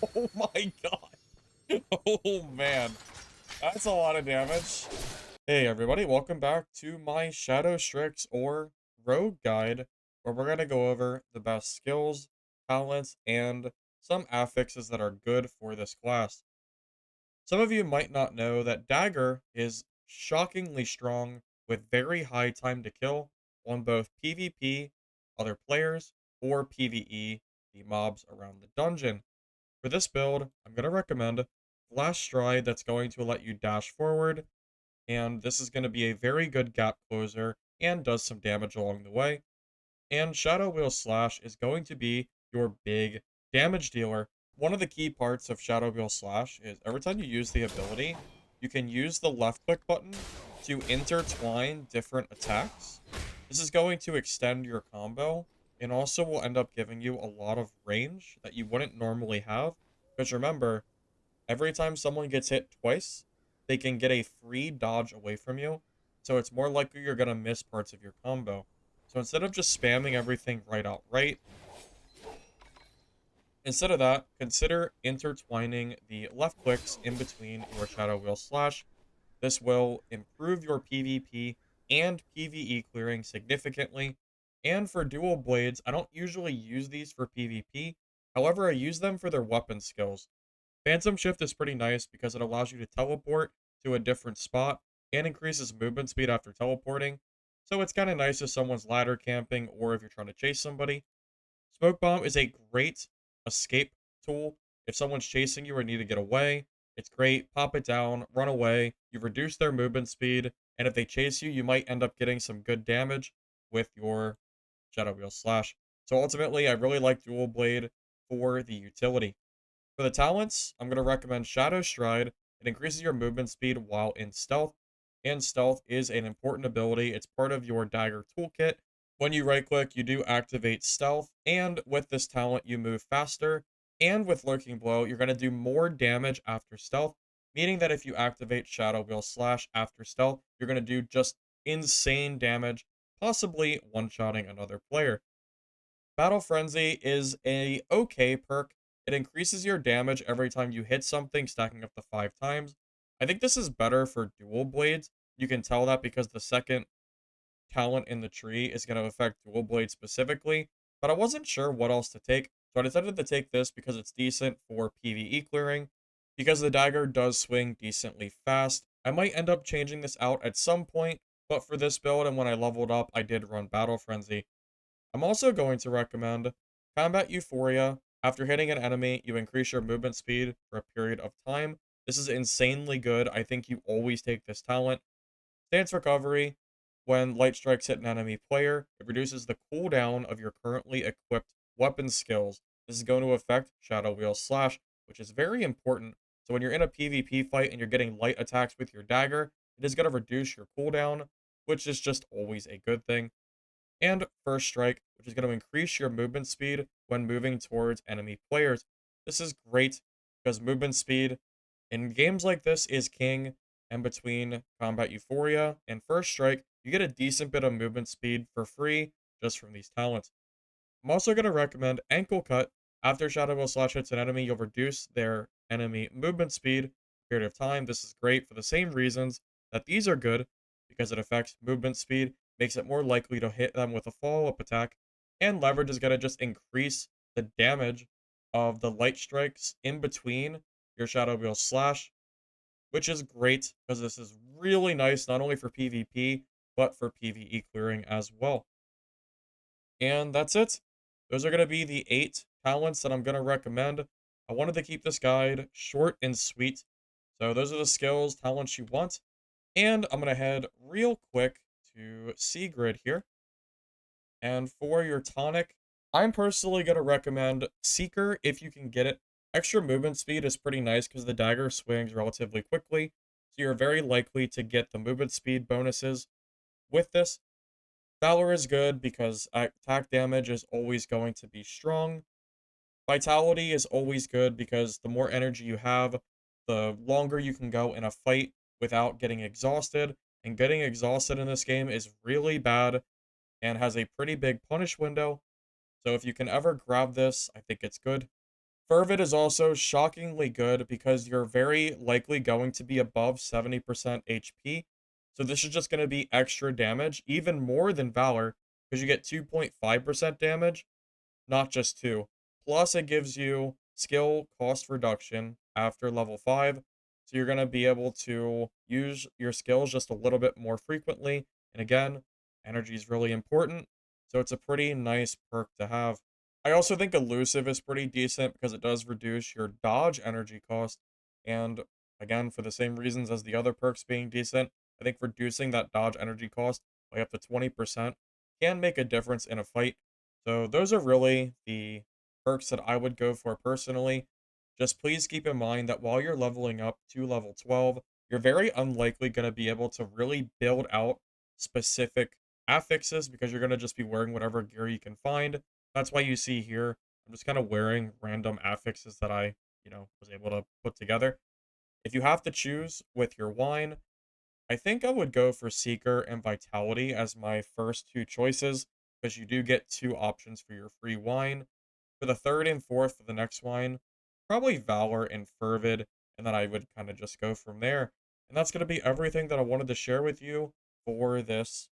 Oh my god. Oh man. That's a lot of damage. Hey everybody, welcome back to my Shadowstrix or Rogue Guide, where we're going to go over the best skills, talents, and some affixes that are good for this class. Some of you might not know that Dagger is shockingly strong with very high time to kill on both PvP, other players, or PvE, the mobs around the dungeon. For this build, I'm going to recommend Flash Stride that's going to let you dash forward, and this is going to be a very good gap closer and does some damage along the way. And Shadow Wheel Slash is going to be your big damage dealer. One of the key parts of Shadow Wheel Slash is every time you use the ability, you can use the left click button to intertwine different attacks. This is going to extend your combo and also will end up giving you a lot of range that you wouldn't normally have. Because remember, every time someone gets hit twice, they can get a free dodge away from you. So it's more likely you're going to miss parts of your combo. So instead of just spamming everything right outright, instead of that, consider intertwining the left clicks in between your Shadow Wheel Slash. This will improve your PvP and PvE clearing significantly. And for dual blades, I don't usually use these for PvP. However, I use them for their weapon skills. Phantom Shift is pretty nice because it allows you to teleport to a different spot and increases movement speed after teleporting. So it's kind of nice if someone's ladder camping or if you're trying to chase somebody. Smoke Bomb is a great escape tool. If someone's chasing you or need to get away, it's great. Pop it down, run away. You've reduced their movement speed, and if they chase you, you might end up getting some good damage with your Shadow Wheel Slash. So ultimately, I really like Dual Blade for the utility. For the talents, I'm going to recommend Shadow Stride. It increases your movement speed while in stealth, and stealth is an important ability. It's part of your dagger toolkit. When you right click, you do activate stealth, and with this talent, you move faster. And with Lurking Blow, you're going to do more damage after stealth, meaning that if you activate Shadow Wheel Slash after stealth, you're going to do just insane damage, possibly one-shotting another player. Battle Frenzy is a okay perk. It increases your damage every time you hit something, stacking up to 5 times. I think this is better for dual blades. You can tell that because the second talent in the tree is going to affect dual blades specifically, but I wasn't sure what else to take, so I decided to take this because it's decent for PvE clearing. Because the dagger does swing decently fast, I might end up changing this out at some point, but for this build and when I leveled up, I did run Battle Frenzy. I'm also going to recommend Combat Euphoria. After hitting an enemy, you increase your movement speed for a period of time. This is insanely good. I think you always take this talent. Stance Recovery. When light strikes hit an enemy player, it reduces the cooldown of your currently equipped weapon skills. This is going to affect Shadow Wheel Slash, which is very important. So when you're in a PvP fight and you're getting light attacks with your dagger, it is going to reduce your cooldown, which is just always a good thing. And First Strike, which is going to increase your movement speed when moving towards enemy players. This is great because movement speed in games like this is king, and between Combat Euphoria and First Strike, you get a decent bit of movement speed for free just from these talents. I'm also going to recommend Ankle Cut. After Shadow Will Slash hits an enemy, you'll reduce their enemy movement speed period of time. This is great for the same reasons that these are good, because it affects movement speed, makes it more likely to hit them with a follow-up attack, and Leverage is going to just increase the damage of the light strikes in between your Shadow Wheel Slash, which is great because this is really nice not only for PvP, but for PvE clearing as well. And that's it. Those are going to be the 8 talents that I'm going to recommend. I wanted to keep this guide short and sweet. So those are the skills, talents you want. And I'm going to head real quick to Sigrid here. And for your tonic, I'm personally going to recommend Seeker if you can get it. Extra movement speed is pretty nice because the dagger swings relatively quickly. So you're very likely to get the movement speed bonuses with this. Valor is good because attack damage is always going to be strong. Vitality is always good because the more energy you have, the longer you can go in a fight without getting exhausted. And getting exhausted in this game is really bad and has a pretty big punish window. So if you can ever grab this, I think it's good. Fervid is also shockingly good because you're very likely going to be above 70% HP. So this is just going to be extra damage, even more than Valor, because you get 2.5% damage, not just 2. Plus, it gives you skill cost reduction after level 5. So you're going to be able to use your skills just a little bit more frequently. And again, energy is really important. So it's a pretty nice perk to have. I also think elusive is pretty decent because it does reduce your dodge energy cost. And again, for the same reasons as the other perks being decent, I think reducing that dodge energy cost by up to 20% can make a difference in a fight. So those are really the perks that I would go for personally. Just please keep in mind that while you're leveling up to level 12, you're very unlikely going to be able to really build out specific affixes because you're going to just be wearing whatever gear you can find. That's why you see here, I'm just kind of wearing random affixes that I, was able to put together. If you have to choose with your wine, I think I would go for Seeker and Vitality as my first two choices, because you do get two options for your free wine. For the third and fourth for the next wine, probably Valor and Fervid, and then I would kind of just go from there. And that's going to be everything that I wanted to share with you for this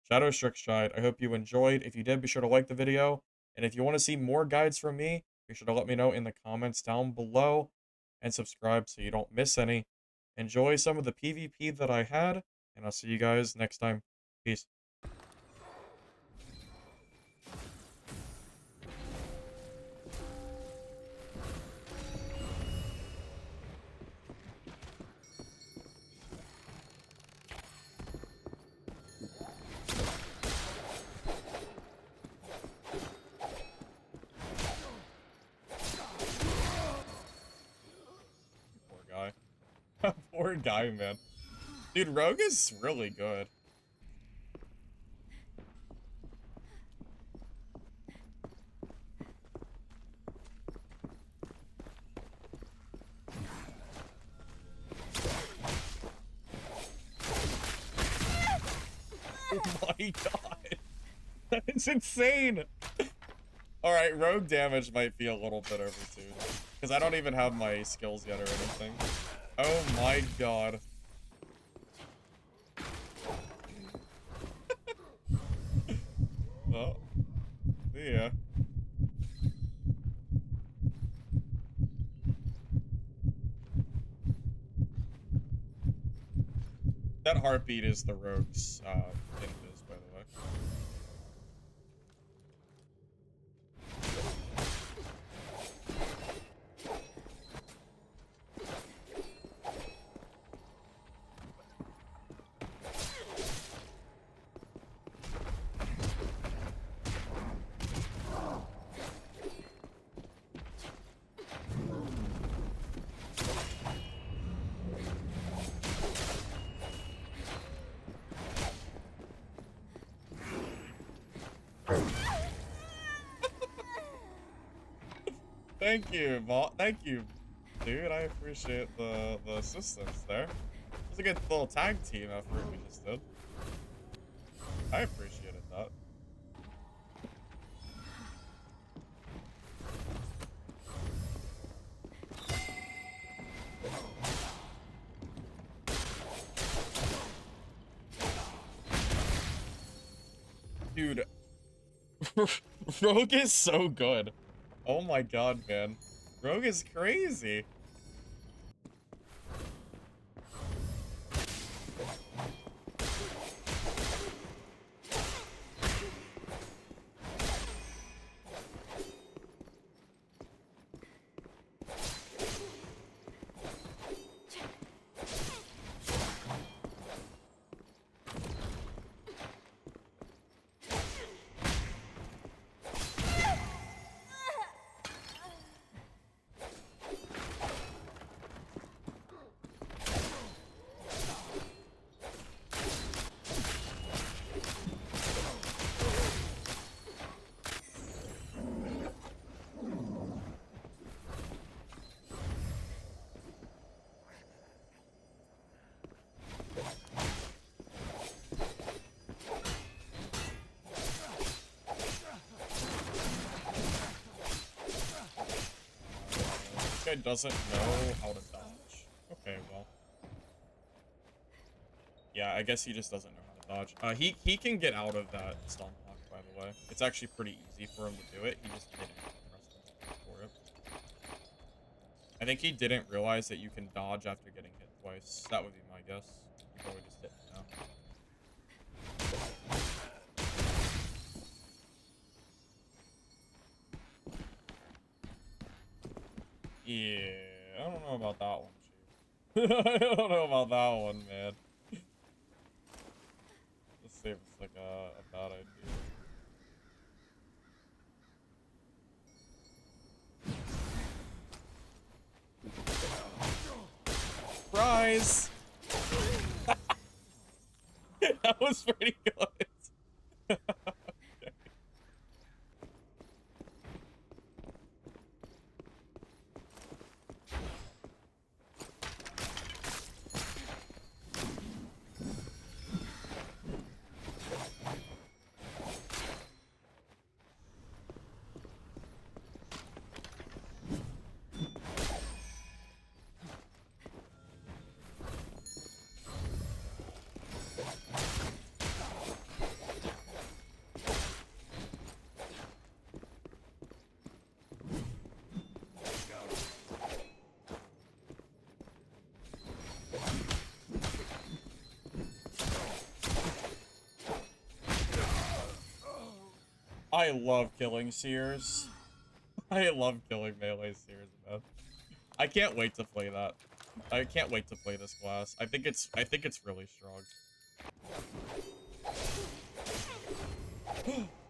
Shadowstrix guide. I hope you enjoyed. If you did, be sure to like the video. And if you want to see more guides from me, be sure to let me know in the comments down below and subscribe so you don't miss any. Enjoy some of the PvP that I had, and I'll see you guys next time. Peace. Poor guy. Poor guy, man. Dude, Rogue is really good. Oh my god. That is insane. Alright, Rogue damage might be a little bit overtuned. Because I don't even have my skills yet or anything. Oh my god. Oh. Yeah. That heartbeat is the Rogue's invis, by the way. Thank you, thank you, dude. I appreciate the assistance there. It was a good little tag team effort we just did. I appreciated that. Dude, Rogue is so good. Oh my god, man. Rogue is crazy. guy doesn't know how to dodge. Okay, well. Yeah, I guess he just doesn't know how to dodge. He can get out of that stun lock, by the way. It's actually pretty easy for him to do it. He just didn't press the for it. I think he didn't realize that you can dodge after getting hit twice. That would be my guess. He probably just didn't know. Yeah, I don't know about that one, Chief. I don't know about that one, man. Let's see if it's like a bad idea. Surprise! That was pretty good. I love killing Seers. I love killing melee Seers, man. I can't wait to play that. I can't wait to play this class. I think it's really strong.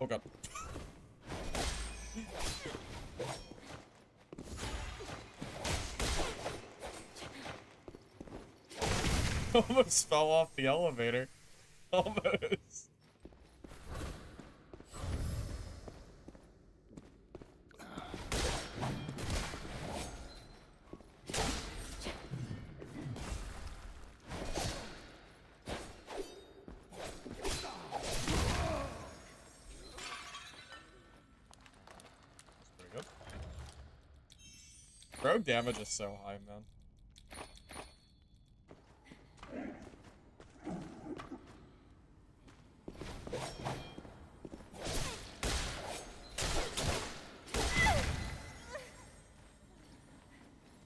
Oh god. Almost fell off the elevator. Almost. Rogue damage is so high, man.